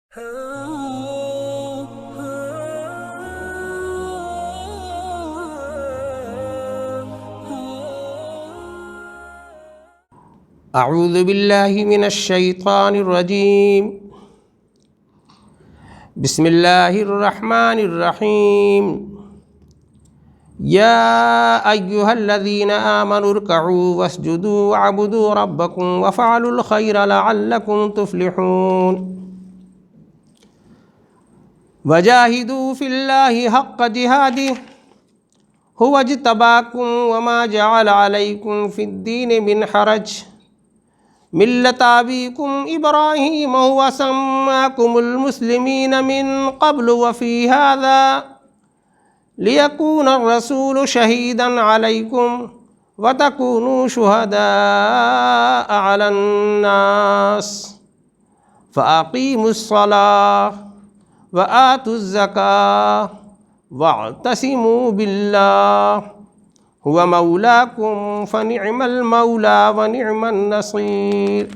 اعوذ باللہ من الشیطان الرجیم بسم اللہ الرحمن الرحیم یا ایہا الذین آمنوا ارکعوا واسجدوا وعبدوا ربکم وفعلوا الخیر لعلکم تفلحون وجاہدوا فی اللہ حق جہادہ هو اجتباکم وما جعل علیکم فی الدین من حرج ملت ابیکم ابراہیم هو سماکم المسلمین من قبل وفی هذا لیکون الرسول شہیدا علیکم وتکونوا شہداء علی الناس فاقیموا الصلاة وآتوا الزکاة واعتصموا باللہ هو مولاکم فنعم المولا ونعم النصیر۔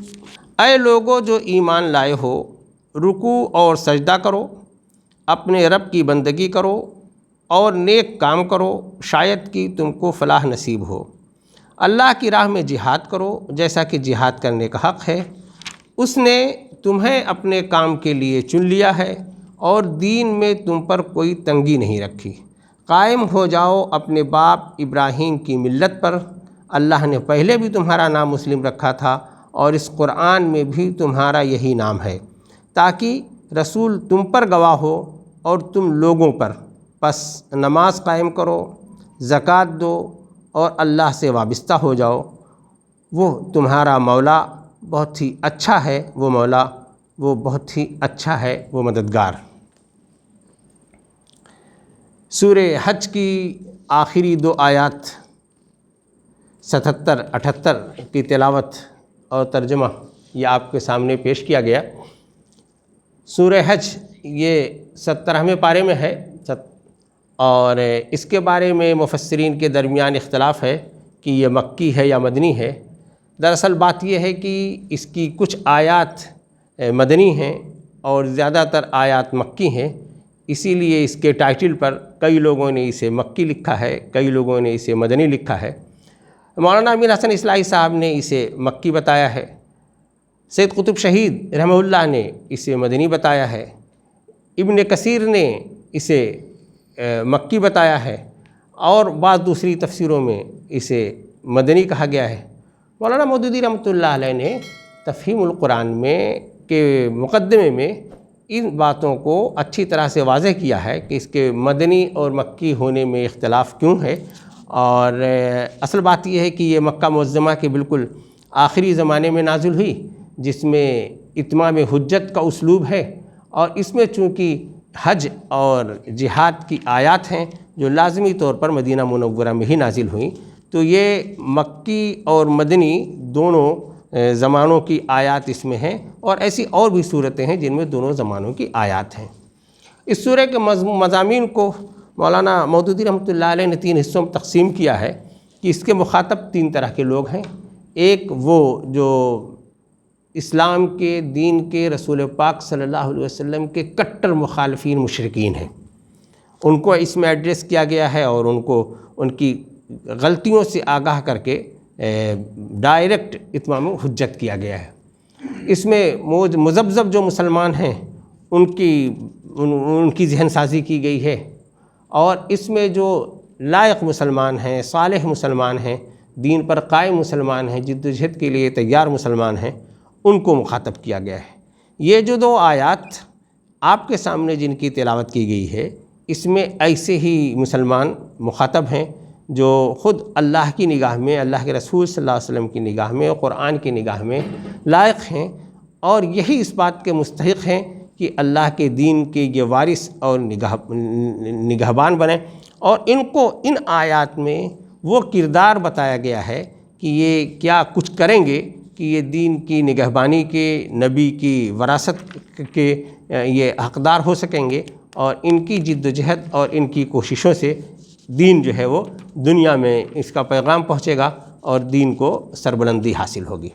اے لوگو جو ایمان لائے ہو، رکوع اور سجدہ کرو، اپنے رب کی بندگی کرو اور نیک کام کرو، شاید کہ تم کو فلاح نصیب ہو۔ اللہ کی راہ میں جہاد کرو جیسا کہ جہاد کرنے کا حق ہے۔ اس نے تمہیں اپنے کام کے لیے چن لیا ہے اور دین میں تم پر کوئی تنگی نہیں رکھی۔ قائم ہو جاؤ اپنے باپ ابراہیم کی ملت پر۔ اللہ نے پہلے بھی تمہارا نام مسلم رکھا تھا اور اس قرآن میں بھی تمہارا یہی نام ہے، تاکہ رسول تم پر گواہ ہو اور تم لوگوں پر۔ پس نماز قائم کرو، زکوٰۃ دو اور اللہ سے وابستہ ہو جاؤ۔ وہ تمہارا مولا بہت ہی اچھا ہے، وہ مولا وہ بہت ہی اچھا ہے، وہ مددگار۔ سورہ حج کی آخری دو آیات 77-78 کی تلاوت اور ترجمہ یہ آپ کے سامنے پیش کیا گیا۔ سورہ حج یہ 17ویں پارے میں ہے اور اس کے بارے میں مفسرین کے درمیان اختلاف ہے کہ یہ مکی ہے یا مدنی ہے۔ دراصل بات یہ ہے کہ اس کی کچھ آیات مدنی ہیں اور زیادہ تر آیات مکی ہیں، اسی لیے اس کے ٹائٹل پر کئی لوگوں نے اسے مکی لکھا ہے، کئی لوگوں نے اسے مدنی لکھا ہے۔ مولانا امین حسن اصلاحی صاحب نے اسے مکی بتایا ہے، سید قطب شہید رحمہ اللہ نے اسے مدنی بتایا ہے، ابن کثیر نے اسے مکی بتایا ہے اور بعض دوسری تفسیروں میں اسے مدنی کہا گیا ہے۔ مولانا مودودی رحمۃ اللہ علیہ نے تفہیم القرآن میں کے مقدمے میں ان باتوں کو اچھی طرح سے واضح کیا ہے کہ اس کے مدنی اور مکی ہونے میں اختلاف کیوں ہے، اور اصل بات یہ ہے کہ یہ مکہ معظمہ کے بالکل آخری زمانے میں نازل ہوئی، جس میں اتمام حجت کا اسلوب ہے، اور اس میں چونکہ حج اور جہاد کی آیات ہیں جو لازمی طور پر مدینہ منورہ میں ہی نازل ہوئیں، تو یہ مکی اور مدنی دونوں زمانوں کی آیات اس میں ہیں، اور ایسی اور بھی صورتیں ہیں جن میں دونوں زمانوں کی آیات ہیں۔ اس سورہ کے مضامین کو مولانا مودودی رحمۃ اللہ علیہ نے 3 حصوں میں تقسیم کیا ہے کہ اس کے مخاطب 3 طرح کے لوگ ہیں۔ ایک وہ جو اسلام کے دین کے رسول پاک صلی اللہ علیہ وسلم کے کٹر مخالفین مشرکین ہیں، ان کو اس میں ایڈریس کیا گیا ہے اور ان کو ان کی غلطیوں سے آگاہ کر کے ڈائریکٹ اتمام حجت کیا گیا ہے۔ اس میں مذبذب جو مسلمان ہیں ان کی ذہن سازی کی گئی ہے، اور اس میں جو لائق مسلمان ہیں، صالح مسلمان ہیں، دین پر قائم مسلمان ہیں، جد و جہد کے لیے تیار مسلمان ہیں، ان کو مخاطب کیا گیا ہے۔ یہ جو 2 آیات آپ کے سامنے جن کی تلاوت کی گئی ہے، اس میں ایسے ہی مسلمان مخاطب ہیں جو خود اللہ کی نگاہ میں، اللہ کے رسول صلی اللہ علیہ وسلم کی نگاہ میں، قرآن کی نگاہ میں لائق ہیں، اور یہی اس بات کے مستحق ہیں کہ اللہ کے دین کے یہ وارث اور نگہبان بنیں، اور ان کو ان آیات میں وہ کردار بتایا گیا ہے کہ یہ کیا کچھ کریں گے کہ یہ دین کی نگہبانی کے، نبی کی وراثت کے یہ حقدار ہو سکیں گے، اور ان کی جد و جہد اور ان کی کوششوں سے دین جو ہے وہ دنیا میں اس کا پیغام پہنچے گا اور دین کو سربلندی حاصل ہوگی۔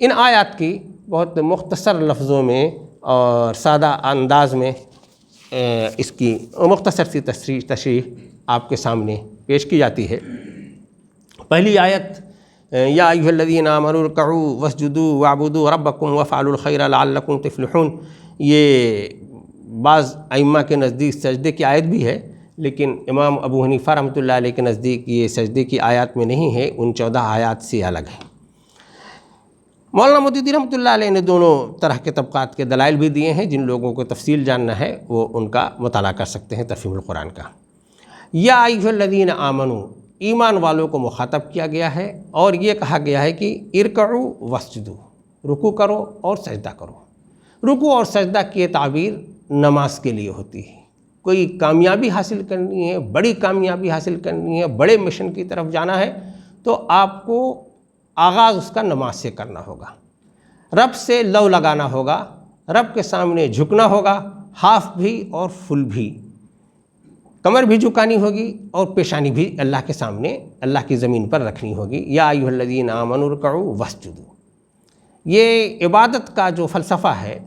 ان آیات کی بہت مختصر لفظوں میں اور سادہ انداز میں اس کی مختصر سی تشریح آپ کے سامنے پیش کی جاتی ہے۔ پہلی آیت یا ایھا الذین آمنوا ارکعوا واسجدوا واعبدوا ربکم وافعلوا الخیر لعلکم تفلحون، یہ بعض ائمہ کے نزدیک سجدے کی آیت بھی ہے، لیکن امام ابو حنیفہ رحمۃ اللہ علیہ کے نزدیک یہ سجدے کی آیات میں نہیں ہے، ان 14 آیات سے الگ ہے۔ مولانا مودودی رحمۃ اللہ علیہ نے دونوں طرح کے طبقات کے دلائل بھی دیے ہیں، جن لوگوں کو تفصیل جاننا ہے وہ ان کا مطالعہ کر سکتے ہیں تفہیم القرآن کا۔ یا ایھا الذین آمنوا، ایمان والوں کو مخاطب کیا گیا ہے، اور یہ کہا گیا ہے کہ ارکعوا واسجدوا، رکوع کرو اور سجدہ کرو۔ رکوع اور سجدہ کی تعبیر نماز کے لیے ہوتی ہے۔ کوئی کامیابی حاصل کرنی ہے، بڑی کامیابی حاصل کرنی ہے، بڑے مشن کی طرف جانا ہے، تو آپ کو آغاز اس کا نماز سے کرنا ہوگا، رب سے لو لگانا ہوگا، رب کے سامنے جھکنا ہوگا، ہاف بھی اور فل بھی، کمر بھی جھکانی ہوگی اور پیشانی بھی اللہ کے سامنے اللہ کی زمین پر رکھنی ہوگی۔ یا ایھا الذین آمنوا ارکعوا واسجدوا، یہ عبادت کا جو فلسفہ ہے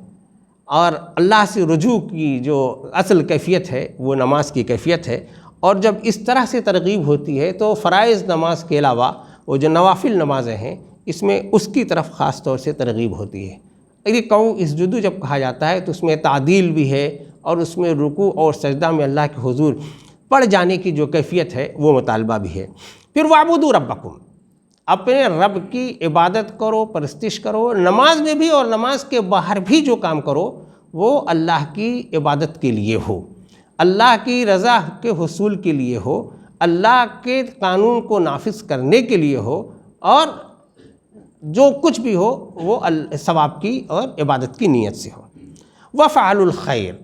اور اللہ سے رجوع کی جو اصل کیفیت ہے وہ نماز کی کیفیت ہے، اور جب اس طرح سے ترغیب ہوتی ہے تو فرائض نماز کے علاوہ وہ جو نوافل نمازیں ہیں اس میں اس کی طرف خاص طور سے ترغیب ہوتی ہے۔ ارکعوا اسجدوا جب کہا جاتا ہے تو اس میں تعدیل بھی ہے، اور اس میں رکوع اور سجدہ میں اللہ کے حضور پڑ جانے کی جو کیفیت ہے وہ مطالبہ بھی ہے۔ پھر واعبدوا ربکم، اپنے رب کی عبادت کرو، پرستش کرو، نماز میں بھی اور نماز کے باہر بھی جو کام کرو وہ اللہ کی عبادت کے لیے ہو، اللہ کی رضا کے حصول کے لیے ہو، اللہ کے قانون کو نافذ کرنے کے لیے ہو، اور جو کچھ بھی ہو وہ ثواب کی اور عبادت کی نیت سے ہو۔ وفعلوا الخیر،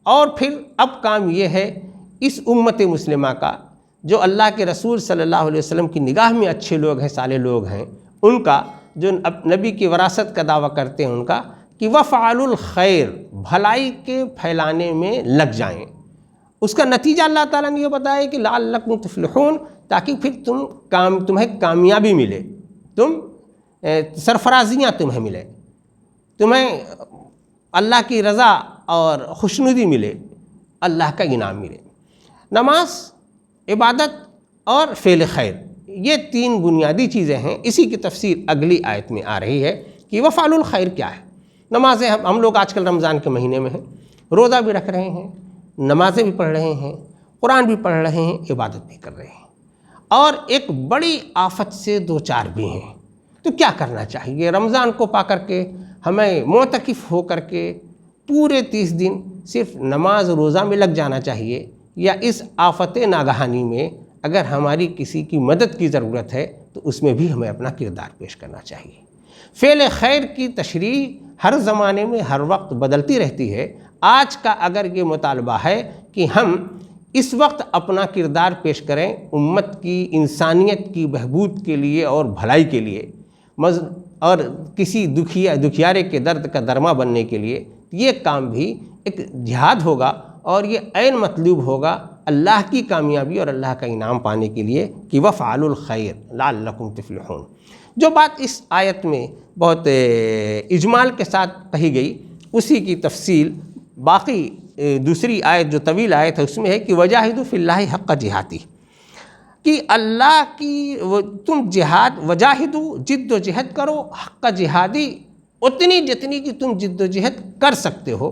اور پھر اب کام یہ ہے اس امت مسلمہ کا جو اللہ کے رسول صلی اللہ علیہ وسلم کی نگاہ میں اچھے لوگ ہیں، صالح لوگ ہیں، ان کا جو نبی کی وراثت کا دعویٰ کرتے ہیں ان کا، کہ وفعلوا الخیر، بھلائی کے پھیلانے میں لگ جائیں۔ اس کا نتیجہ اللہ تعالیٰ نے یہ بتایا کہ لعلکم تفلحون، تاکہ پھر تمہیں کامیابی ملے، سرفرازیاں تمہیں ملے، تمہیں اللہ کی رضا اور خوشنودی ملے، اللہ کا انعام ملے۔ نماز، عبادت اور فعل خیر، یہ 3 بنیادی چیزیں ہیں۔ اسی کی تفسیر اگلی آیت میں آ رہی ہے کہ وفعلوا الخیر کیا ہے۔ نمازیں ہم لوگ آج کل رمضان کے مہینے میں ہیں، روزہ بھی رکھ رہے ہیں، نمازیں بھی پڑھ رہے ہیں، قرآن بھی پڑھ رہے ہیں، عبادت بھی کر رہے ہیں، اور ایک بڑی آفت سے 2-4 بھی ہیں۔ تو کیا کرنا چاہیے؟ رمضان کو پا کر کے ہمیں معتکف ہو کر کے پورے 30 دن صرف نماز روزہ میں لگ جانا چاہیے، یا اس آفت ناگہانی میں اگر ہماری کسی کی مدد کی ضرورت ہے تو اس میں بھی ہمیں اپنا کردار پیش کرنا چاہیے۔ فعل خیر کی تشریح ہر زمانے میں ہر وقت بدلتی رہتی ہے۔ آج کا اگر یہ مطالبہ ہے کہ ہم اس وقت اپنا کردار پیش کریں امت کی، انسانیت کی بہبود کے لیے اور بھلائی کے لیے، اور کسی دکھیارے کے درد کا درما بننے کے لیے، یہ کام بھی ایک جہاد ہوگا، اور یہ عین مطلوب ہوگا اللہ کی کامیابی اور اللہ کا انعام پانے کے لیے کہ وفعلوا الخیر لعلکم تفلحون۔ جو بات اس آیت میں بہت اجمال کے ساتھ کہی گئی، اسی کی تفصیل باقی دوسری آیت جو طویل آیت ہے اس میں ہے کہ وجاہدوا فی اللہ حق جہادی، کہ اللہ کی تم جہاد، وجاہدوا جد و جہد کرو، حق جہادی اتنی جتنی کہ تم جد و جہد کر سکتے ہو۔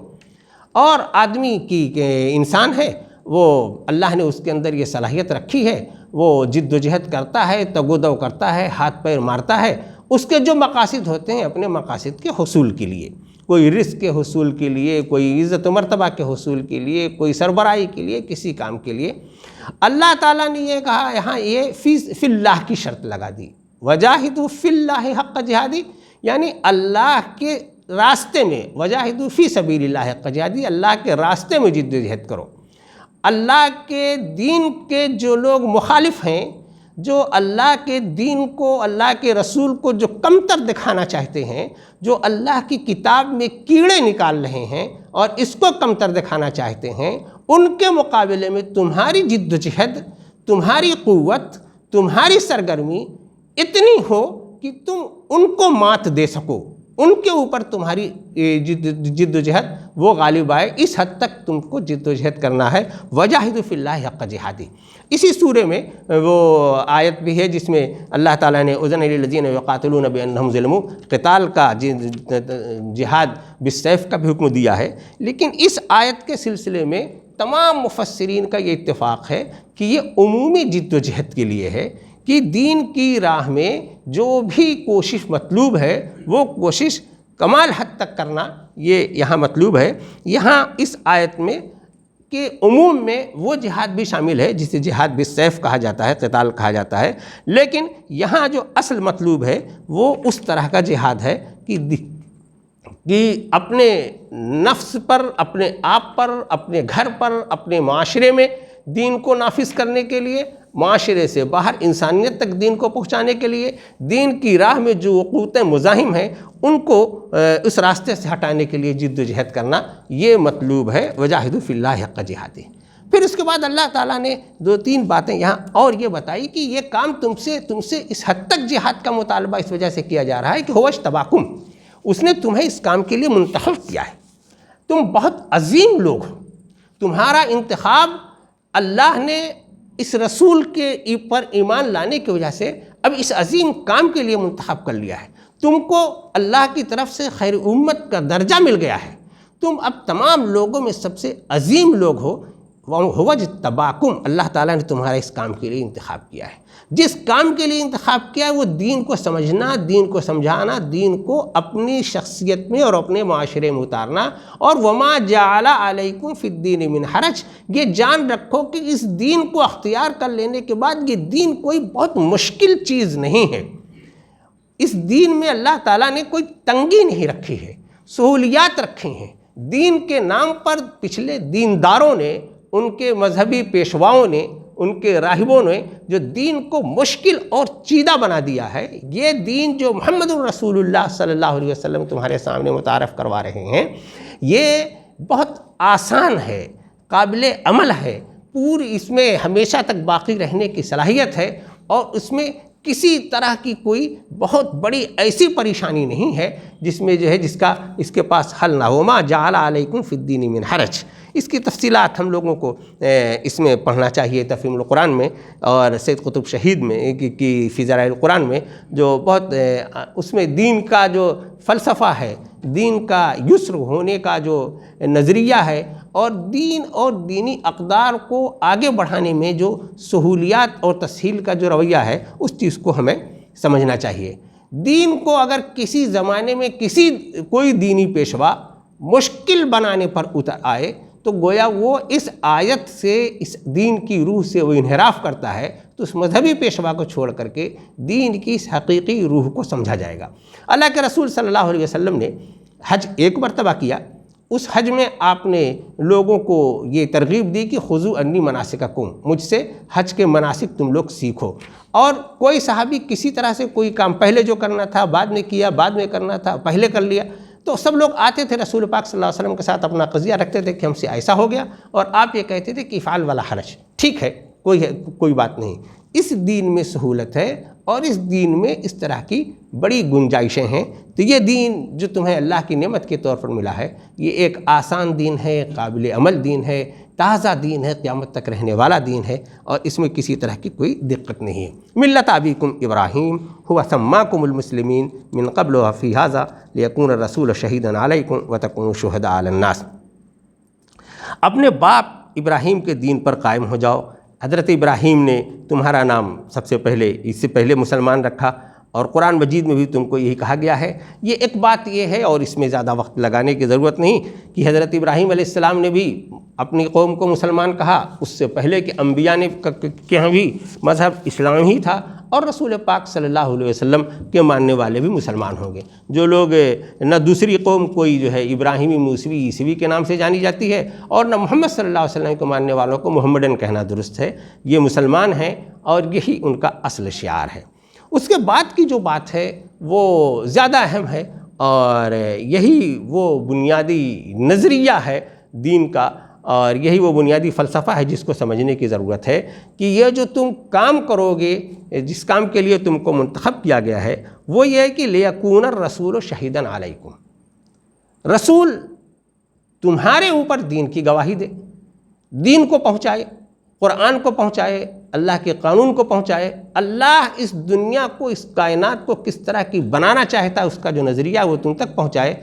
اور آدمی کی انسان ہے، وہ اللہ نے اس کے اندر یہ صلاحیت رکھی ہے، وہ جد و جہد کرتا ہے، تگ و دو کرتا ہے، ہاتھ پیر مارتا ہے، اس کے جو مقاصد ہوتے ہیں اپنے مقاصد کے حصول کے لیے، کوئی رزق کے حصول کے لیے، کوئی عزت و مرتبہ کے حصول کے لیے، کوئی سربراہی کے لیے، کسی کام کے لیے، اللہ تعالیٰ نے یہ کہا، یہاں یہ فی اللہ کی شرط لگا دی، وجاہدوا فی اللہ حق جہادی، یعنی اللہ کے راستے میں، وجاہدوا فی سبیل اللہ حق جہادی، اللہ کے راستے میں جد و جہد کرو۔ اللہ کے دین کے جو لوگ مخالف ہیں، جو اللہ کے دین کو، اللہ کے رسول کو جو کمتر دکھانا چاہتے ہیں، جو اللہ کی کتاب میں کیڑے نکال رہے ہیں اور اس کو کمتر دکھانا چاہتے ہیں، ان کے مقابلے میں تمہاری جد و جہد، تمہاری قوت، تمہاری سرگرمی اتنی ہو کہ تم ان کو مات دے سکو، ان کے اوپر تمہاری جد و جہد وہ غالب آئے، اس حد تک تم کو جد و جہد کرنا ہے۔ وجاہدوا فی اللہ حق جہادی، اسی سورے میں وہ آیت بھی ہے جس میں اللہ تعالیٰ نے اذن للذین یقاتلون بانہم ظلموا، قتال کا جہاد بالسیف کا بھی حکم دیا ہے۔ لیکن اس آیت کے سلسلے میں تمام مفسرین کا یہ اتفاق ہے کہ یہ عمومی جد و جہد کے لیے ہے، کہ دین کی راہ میں جو بھی کوشش مطلوب ہے وہ کوشش کمال حد تک کرنا یہ یہاں مطلوب ہے۔ یہاں اس آیت میں کہ عموم میں وہ جہاد بھی شامل ہے جسے جہاد بالسیف کہا جاتا ہے، قتال کہا جاتا ہے، لیکن یہاں جو اصل مطلوب ہے وہ اس طرح کا جہاد ہے کہ اپنے نفس پر، اپنے آپ پر، اپنے گھر پر، اپنے معاشرے میں دین کو نافذ کرنے کے لیے، معاشرے سے باہر انسانیت تک دین کو پہنچانے کے لیے، دین کی راہ میں جو قوتیں مزاحم ہیں ان کو اس راستے سے ہٹانے کے لیے جد و جہد کرنا یہ مطلوب ہے۔ وجاہدوا فی اللہ حق جہادہ۔ پھر اس کے بعد اللہ تعالیٰ نے 2-3 باتیں یہاں اور یہ بتائی کہ یہ کام تم سے اس حد تک جہاد کا مطالبہ اس وجہ سے کیا جا رہا ہے کہ هو اجتباکم، اس نے تمہیں اس کام کے لیے منتخب کیا ہے، تم بہت عظیم لوگ ہو، تمہارا انتخاب اللہ نے اس رسول کے پر ایمان لانے کی وجہ سے اب اس عظیم کام کے لیے منتخب کر لیا ہے، تم کو اللہ کی طرف سے خیر امت کا درجہ مل گیا ہے، تم اب تمام لوگوں میں سب سے عظیم لوگ ہو۔ وَهُوَ اجْتَبَاكُمْ، اللہ تعالیٰ نے تمہارا اس کام کے لیے انتخاب کیا ہے، جس کام کے لیے انتخاب کیا ہے وہ دین کو سمجھنا، دین کو سمجھانا، دین کو اپنی شخصیت میں اور اپنے معاشرے میں اتارنا۔ اور وَمَا جَعَلَ عَلَيْكُمْ فِي الدِّينِ مِنْ حَرَجٍ، یہ جان رکھو کہ اس دین کو اختیار کر لینے کے بعد یہ دین کوئی بہت مشکل چیز نہیں ہے، اس دین میں اللہ تعالیٰ نے کوئی تنگی نہیں رکھی ہے، سہولیات رکھی ہیں۔ دین کے نام پر پچھلے دینداروں نے، ان کے مذہبی پیشواؤں نے، ان کے راہبوں نے جو دین کو مشکل اور چیدہ بنا دیا ہے، یہ دین جو محمد الرسول اللہ صلی اللہ علیہ وسلم تمہارے سامنے متعارف کروا رہے ہیں، یہ بہت آسان ہے، قابل عمل ہے، پوری اس میں ہمیشہ تک باقی رہنے کی صلاحیت ہے، اور اس میں کسی طرح کی کوئی بہت بڑی ایسی پریشانی نہیں ہے جس میں جس کا اس کے پاس حل نہ ہو۔ وَمَا جَعَلَ عَلَيْكُمْ فِي الدِّينِ مِنْ حَرَجٍ، اس کی تفصیلات ہم لوگوں کو اس میں پڑھنا چاہیے تفہیم القرآن میں، اور سید قطب شہید میں کی فی ذرائع القرآن میں، جو بہت اس میں دین کا جو فلسفہ ہے، دین کا یسر ہونے کا جو نظریہ ہے، اور دین اور دینی اقدار کو آگے بڑھانے میں جو سہولیات اور تسہیل کا جو رویہ ہے اس چیز کو ہمیں سمجھنا چاہیے۔ دین کو اگر کسی زمانے میں کوئی دینی پیشوا مشکل بنانے پر اتر آئے تو گویا وہ اس آیت سے، اس دین کی روح سے وہ انحراف کرتا ہے، تو اس مذہبی پیشوا کو چھوڑ کر کے دین کی اس حقیقی روح کو سمجھا جائے گا۔ اللہ کے رسول صلی اللہ علیہ وسلم نے حج ایک مرتبہ کیا، اس حج میں آپ نے لوگوں کو یہ ترغیب دی کہ خذوا عنی مناسککم، مجھ سے حج کے مناسک تم لوگ سیکھو۔ اور کوئی صحابی کسی طرح سے کوئی کام پہلے جو کرنا تھا بعد میں کیا، بعد میں کرنا تھا پہلے کر لیا، تو سب لوگ آتے تھے رسول پاک صلی اللہ علیہ وسلم کے ساتھ اپنا قضیہ رکھتے تھے کہ ہم سے ایسا ہو گیا، اور آپ یہ کہتے تھے کہ افعل ولا حرج، ٹھیک ہے، کوئی بات نہیں۔ اس دین میں سہولت ہے، اور اس دین میں اس طرح کی بڑی گنجائشیں ہیں، تو یہ دین جو تمہیں اللہ کی نعمت کے طور پر ملا ہے، یہ ایک آسان دین ہے، قابل عمل دین ہے، تازہ دین ہے، قیامت تک رہنے والا دین ہے، اور اس میں کسی طرح کی کوئی دقت نہیں ہے۔ ملت ابیکم ابراہیم هو سماکم المسلمین من قبل وفی ھذا لیکون الرسول شہیدا علیکم وتکونوا شہداء علی الناس، اپنے باپ ابراہیم کے دین پر قائم ہو جاؤ۔ حضرت ابراہیم نے تمہارا نام سب سے پہلے، اس سے پہلے مسلمان رکھا، اور قرآن مجید میں بھی تم کو یہی کہا گیا ہے۔ یہ ایک بات یہ ہے، اور اس میں زیادہ وقت لگانے کی ضرورت نہیں، کہ حضرت ابراہیم علیہ السلام نے بھی اپنی قوم کو مسلمان کہا، اس سے پہلے کہ انبیاء نے کے ہاں بھی مذہب اسلام ہی تھا، اور رسول پاک صلی اللہ علیہ وسلم کے ماننے والے بھی مسلمان ہوں گے۔ جو لوگ نہ دوسری قوم کوئی جو ہے ابراہیمی، موسوی، عیسوی کے نام سے جانی جاتی ہے، اور نہ محمد صلی اللہ علیہ وسلم کو ماننے والوں کو محمدن کہنا درست ہے، یہ مسلمان ہیں، اور یہی ان کا اصل شعار ہے۔ اس کے بعد کی جو بات ہے وہ زیادہ اہم ہے، اور یہی وہ بنیادی نظریہ ہے دین کا، اور یہی وہ بنیادی فلسفہ ہے جس کو سمجھنے کی ضرورت ہے کہ یہ جو تم کام کرو گے، جس کام کے لیے تم کو منتخب کیا گیا ہے، وہ یہ ہے کہ لِيَكُونَ الرَّسُولُ شَهِيدًا عَلَيْكُمْ، رسول تمہارے اوپر دین کی گواہی دے، دین کو پہنچائے، قرآن کو پہنچائے، اللہ کے قانون کو پہنچائے، اللہ اس دنیا کو، اس کائنات کو کس طرح کی بنانا چاہتا ہے اس کا جو نظریہ وہ تم تک پہنچائے۔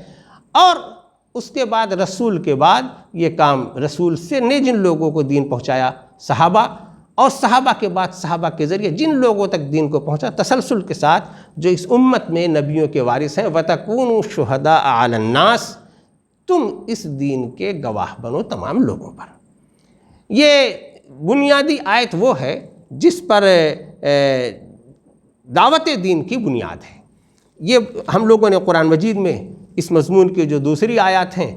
اور اس کے بعد رسول کے بعد یہ کام رسول سے نے جن لوگوں کو دین پہنچایا، صحابہ، اور صحابہ کے بعد صحابہ کے ذریعے جن لوگوں تک دین کو پہنچا، تسلسل کے ساتھ جو اس امت میں نبیوں کے وارث ہیں، وَتَكُونُوا شُهَدَاءَ عَلَى النَّاسِ، تم اس دین کے گواہ بنو تمام لوگوں پر۔ یہ بنیادی آیت وہ ہے جس پر دعوت دین کی بنیاد ہے۔ یہ ہم لوگوں نے قرآن مجید میں اس مضمون کی جو دوسری آیات ہیں،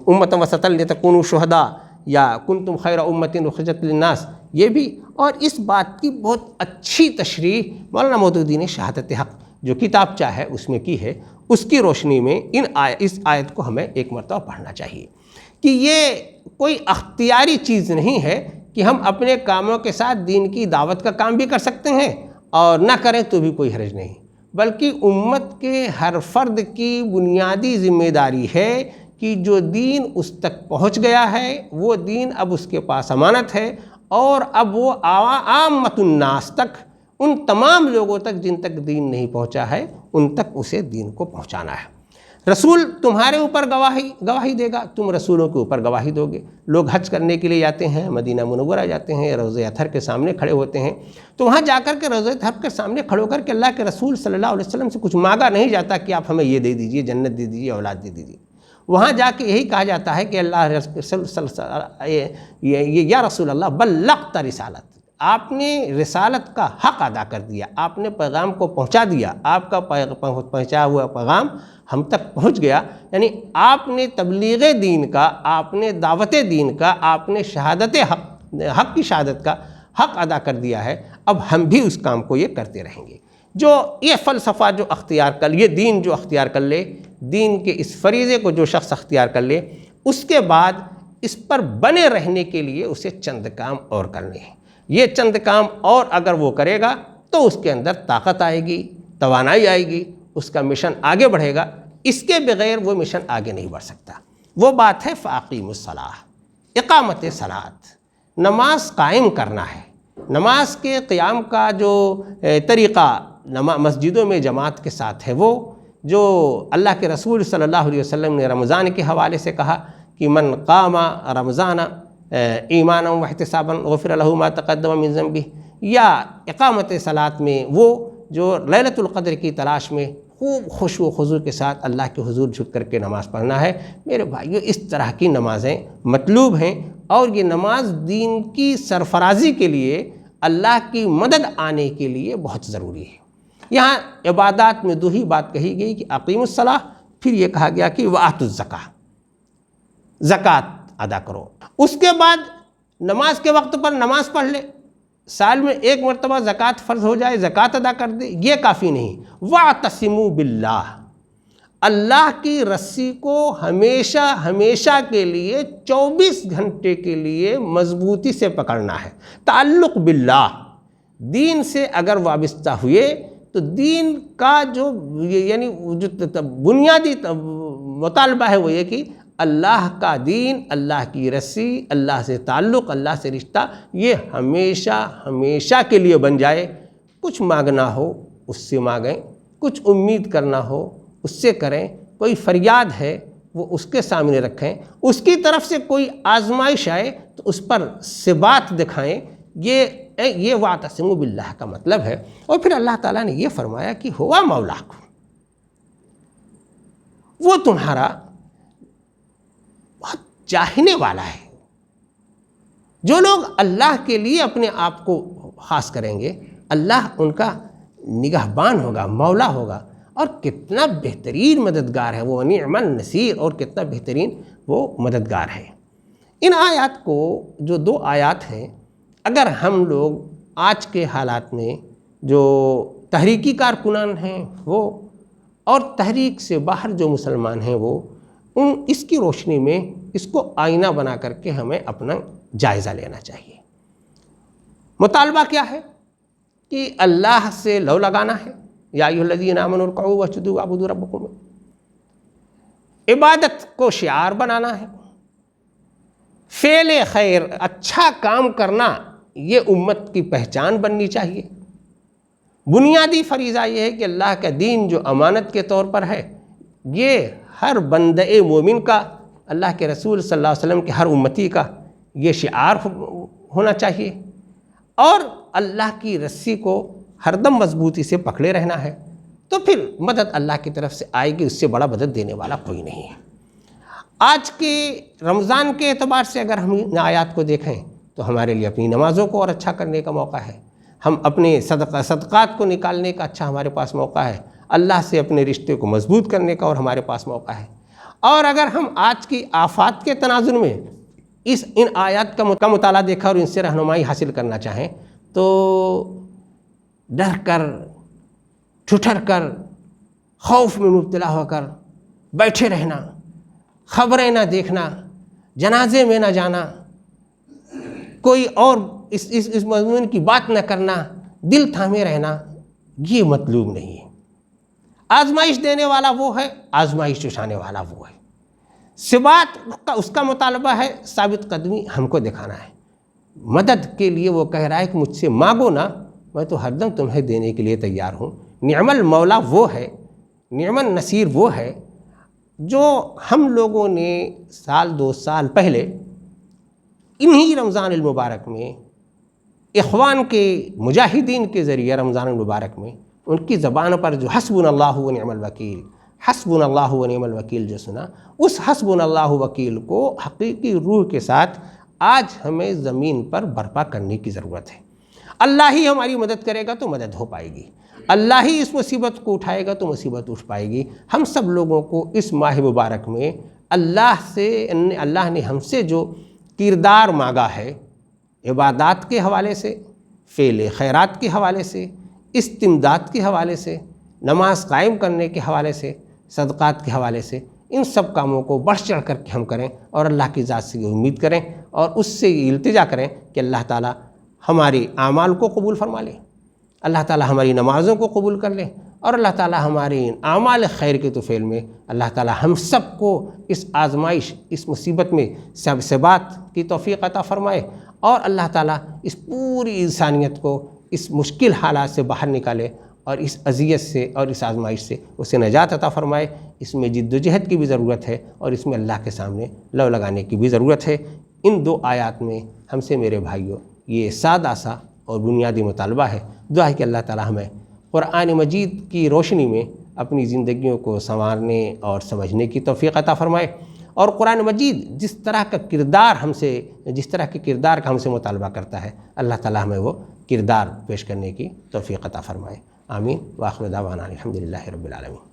امۃ وسطا لتکونوا شہداء یا کنتم خیر امۃ اخرجت للناس، یہ بھی، اور اس بات کی بہت اچھی تشریح مولانا مودودی نے شہادت حق جو کتاب چاہے اس میں کی ہے، اس کی روشنی میں اس آیت کو ہمیں ایک مرتبہ پڑھنا چاہیے کہ یہ کوئی اختیاری چیز نہیں ہے کہ ہم اپنے کاموں کے ساتھ دین کی دعوت کا کام بھی کر سکتے ہیں اور نہ کریں تو بھی کوئی حرج نہیں، بلکہ امت کے ہر فرد کی بنیادی ذمہ داری ہے کہ جو دین اس تک پہنچ گیا ہے وہ دین اب اس کے پاس امانت ہے، اور اب وہ عامۃ الناس تک، ان تمام لوگوں تک جن تک دین نہیں پہنچا ہے ان تک اسے دین کو پہنچانا ہے۔ رسول تمہارے اوپر گواہی دے گا، تم رسولوں کے اوپر گواہی دو گے۔ لوگ حج کرنے کے لیے جاتے ہیں، مدینہ منورہ جاتے ہیں، روضہ اطہر کے سامنے کھڑے ہوتے ہیں، تو وہاں جا کر کے روضہ اطہر کے سامنے کھڑے ہو کر کے اللہ کے رسول صلی اللہ علیہ وسلم سے کچھ مانگا نہیں جاتا کہ آپ ہمیں یہ دے دیجئے، جنت دے دیجئے، اولاد دے دیجئے۔ وہاں جا کے یہی کہا جاتا ہے کہ اللہ یا رسول اللہ بلغت رسالت، آپ نے رسالت کا حق ادا کر دیا، آپ نے پیغام کو پہنچا دیا، آپ کا پہنچا ہوا پیغام ہم تک پہنچ گیا، یعنی آپ نے تبلیغ دین کا، آپ نے دعوت دین کا، آپ نے شہادت حق کی شہادت کا حق ادا کر دیا ہے، اب ہم بھی اس کام کو یہ کرتے رہیں گے۔ جو یہ فلسفہ جو اختیار کر، یہ دین جو اختیار کر لے، دین کے اس فریضے کو جو شخص اختیار کر لے، اس کے بعد اس پر بنے رہنے کے لیے اسے چند کام اور کرنے ہیں۔ یہ چند کام اور اگر وہ کرے گا تو اس کے اندر طاقت آئے گی، توانائی آئے گی، اس کا مشن آگے بڑھے گا، اس کے بغیر وہ مشن آگے نہیں بڑھ سکتا۔ وہ بات ہے فاقیم الصلاۃ، اقامت صلاۃ، نماز قائم کرنا ہے۔ نماز کے قیام کا جو طریقہ مسجدوں میں جماعت کے ساتھ ہے، وہ جو اللہ کے رسول صلی اللہ علیہ وسلم نے رمضان کے حوالے سے کہا کہ من قام رمضان ایمانا واحتسابا غفر له ما تقدم من ذنبہ، یا اقامت صلاۃ میں وہ جو لیلۃ القدر کی تلاش میں خوب خشوع و خضوع کے ساتھ اللہ کے حضور جھک کر کے نماز پڑھنا ہے۔ میرے بھائیو، اس طرح کی نمازیں مطلوب ہیں، اور یہ نماز دین کی سرفرازی کے لیے، اللہ کی مدد آنے کے لیے بہت ضروری ہے۔ یہاں عبادات میں دو ہی بات کہی گئی کہ اقیم الصلاۃ، پھر یہ کہا گیا کہ وآتوا الزکاۃ، زکوٰۃ ادا کرو۔ اس کے بعد نماز کے وقت پر نماز پڑھ لے، سال میں ایک مرتبہ زکوٰۃ فرض ہو جائے، زکوٰۃ ادا کر دے، یہ کافی نہیں۔ وَاعْتَصِمُوا بِاللَّهِ، اللہ کی رسی کو ہمیشہ ہمیشہ کے لیے 24 گھنٹے کے لیے مضبوطی سے پکڑنا ہے۔ تعلق باللہ، دین سے اگر وابستہ ہوئے تو دین کا جو یعنی جو بنیادی مطالبہ ہے وہ یہ کہ اللہ کا دین، اللہ کی رسی، اللہ سے تعلق، اللہ سے رشتہ، یہ ہمیشہ ہمیشہ کے لیے بن جائے۔ کچھ مانگنا ہو اس سے مانگیں، کچھ امید کرنا ہو اس سے کریں، کوئی فریاد ہے وہ اس کے سامنے رکھیں، اس کی طرف سے کوئی آزمائش آئے تو اس پر ثبات دکھائیں۔ یہ واعتصموا باللہ کا مطلب ہے۔ اور پھر اللہ تعالیٰ نے یہ فرمایا کہ ہوا مولاکم، وہ تمہارا بہت چاہنے والا ہے۔ جو لوگ اللہ کے لیے اپنے آپ کو خاص کریں گے، اللہ ان کا نگہبان ہوگا، مولا ہوگا، اور کتنا بہترین مددگار ہے وہ، نعم النصیر، اور کتنا بہترین وہ مددگار ہے۔ ان آیات کو، جو دو آیات ہیں، اگر ہم لوگ آج کے حالات میں جو تحریکی کارکنان ہیں وہ، اور تحریک سے باہر جو مسلمان ہیں وہ، اس کی روشنی میں اس کو آئینہ بنا کر کے ہمیں اپنا جائزہ لینا چاہیے۔ مطالبہ کیا ہے کہ اللہ سے لو لگانا ہے، یا ایھا الذین آمنوا ارکعوا واسجدوا واعبدوا ربکم، عبادت کو شعار بنانا ہے، فعل خیر اچھا کام کرنا یہ امت کی پہچان بننی چاہیے۔ بنیادی فریضہ یہ ہے کہ اللہ کا دین جو امانت کے طور پر ہے، یہ ہر بندہ مومن کا، اللہ کے رسول صلی اللہ علیہ وسلم کے ہر امتی کا یہ شعار ہونا چاہیے، اور اللہ کی رسی کو ہر دم مضبوطی سے پکڑے رہنا ہے، تو پھر مدد اللہ کی طرف سے آئے گی، اس سے بڑا مدد دینے والا کوئی نہیں ہے۔ آج کے رمضان کے اعتبار سے اگر ہم ان آیات کو دیکھیں تو ہمارے لیے اپنی نمازوں کو اور اچھا کرنے کا موقع ہے، ہم اپنے صدقات کو نکالنے کا اچھا ہمارے پاس موقع ہے، اللہ سے اپنے رشتے کو مضبوط کرنے کا اور ہمارے پاس موقع ہے۔ اور اگر ہم آج کی آفات کے تناظر میں ان آیات کا مطالعہ دیکھا اور ان سے رہنمائی حاصل کرنا چاہیں تو ڈر کر، ٹھٹر کر، خوف میں مبتلا ہو کر بیٹھے رہنا، خبریں نہ دیکھنا، جنازے میں نہ جانا، کوئی اور اس مضمون کی بات نہ کرنا، دل تھامے رہنا، یہ مطلوب نہیں ہے۔ آزمائش دینے والا وہ ہے، آزمائش اٹھانے والا وہ ہے۔ ثبات اس کا مطالبہ ہے، ثابت قدمی ہم کو دکھانا ہے۔ مدد کے لیے وہ کہہ رہا ہے کہ مجھ سے مانگو نا، میں تو ہر دم تمہیں دینے کے لیے تیار ہوں۔ نعم المولا وہ ہے، نعم النصیر وہ ہے جو ہم لوگوں نے سال 2 سال پہلے انہی رمضان المبارک میں اخوان کے مجاہدین کے ذریعے رمضان المبارک میں ان کی زبان پر جو حسبنا اللہ و نعم الوکیل، حسبنا اللہ و نعم الوکیل جو سنا، اس حسبنا اللہ وکیل کو حقیقی روح کے ساتھ آج ہمیں زمین پر برپا کرنے کی ضرورت ہے۔ اللہ ہی ہماری مدد کرے گا تو مدد ہو پائے گی، اللہ ہی اس مصیبت کو اٹھائے گا تو مصیبت اٹھ پائے گی۔ ہم سب لوگوں کو اس ماہ مبارک میں اللہ نے ہم سے جو کردار مانگا ہے، عبادات کے حوالے سے، فعل خیرات کے حوالے سے، استمداد کے حوالے سے، نماز قائم کرنے کے حوالے سے، صدقات کے حوالے سے، ان سب کاموں کو بڑھ چڑھ کر کے ہم کریں اور اللہ کی ذات سے یہ امید کریں اور اس سے یہ التجا کریں کہ اللہ تعالیٰ ہمارے اعمال کو قبول فرما لے، اللہ تعالیٰ ہماری نمازوں کو قبول کر لے، اور اللہ تعالیٰ ہمارے اعمال خیر کے طفیل میں اللہ تعالیٰ ہم سب کو اس آزمائش، اس مصیبت میں ثبات کی توفیق عطا فرمائے، اور اللہ تعالیٰ اس پوری انسانیت کو اس مشکل حالات سے باہر نکالے اور اس اذیت سے اور اس آزمائش سے اسے نجات عطا فرمائے۔ اس میں جد و جہد کی بھی ضرورت ہے اور اس میں اللہ کے سامنے لو لگانے کی بھی ضرورت ہے۔ ان 2 آیات میں ہم سے میرے بھائیوں یہ سادہ سا اور بنیادی مطالبہ ہے۔ دعا ہے کہ اللہ تعالیٰ ہمیں قرآن مجید کی روشنی میں اپنی زندگیوں کو سنوارنے اور سمجھنے کی توفیق عطا فرمائے، اور قرآن مجید جس طرح کے کردار کا ہم سے مطالبہ کرتا ہے، اللہ تعالیٰ ہمیں وہ کردار پیش کرنے کی توفیق عطا فرمائے۔ آمین۔ وآخر دعوانا الحمدللہ رب العالمین۔